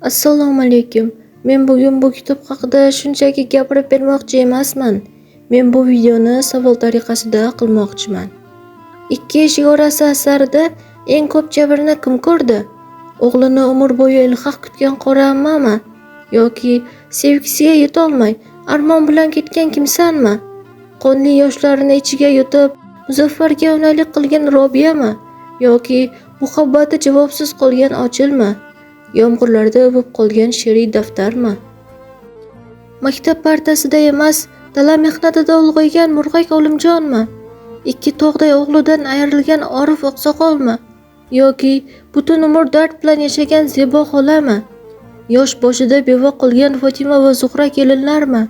Assalomu alaykum. Men bugun bu kitob haqida shunchaki gapirib bermoqchi emasman. Men bu videoni savol tariqasida qilmoqchiman. Ikki eshik orasi asarida eng ko'p jabrni kim ko'rdi? O'g'lini umr bo'yi ilhaq kutgan qora ammami? Yoki sevgisiga yetolmay armon bilan ketgan kimsanmi? Qonli yoshlarini ichiga yutib, Muzaffarga onalik qilgan Robiyami? Yoki muhabbati javobsiz qolgan Ochilmi? Yomg'irlarda o'pib qolgan she'riy daftarmi? Maktab partasida emas, dala mehnatida ulg'aygan Murg'ak Olimjonmi? Ikki tog'day o'g'lidan ayrilgan Orif oqsoqolmi? Yoki butun umr dard bilan yashagan Zebo xolami? Yosh boshida beva qolgan Fotima va Zuhra kelinlarmi?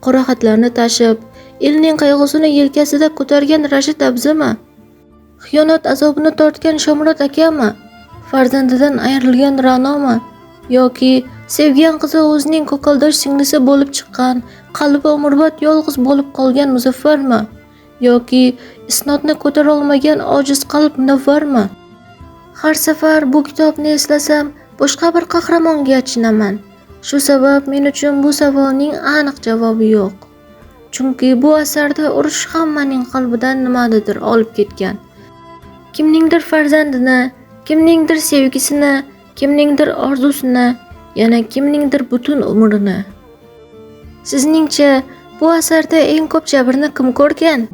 Qora xatlarni tashib, elning qayg'usini yelkasida ko'targan Rashid Abzimi? Xiyonat azobini tortgan Shomurod akami? Farzandidan ayrilgan Ra'nomi? Yoki sevgan qizi o'zining ko'kaldosh singlisi bo'lib chiqqan, qalbi umrbod yolg'iz bo'lib qolgan Muzaffarmi? Yoki isnodni ko'tara olmagan ojiz qalb Munavvarmi? Har safar bu kitobni eslasam, boshqa bir qahramonga achinaman. Shu sabab men uchun bu savolning aniq javobi yo'q. Chunki bu asarda urush hammaning qalbidan nimanidir olib ketgan. Kimningdir farzandini, kimningdir sevgisini, kimningdir orzusini, yana kimningdir butun umrini. Sizningcha bu asarda eng ko'p jabrni kim ko'rgan?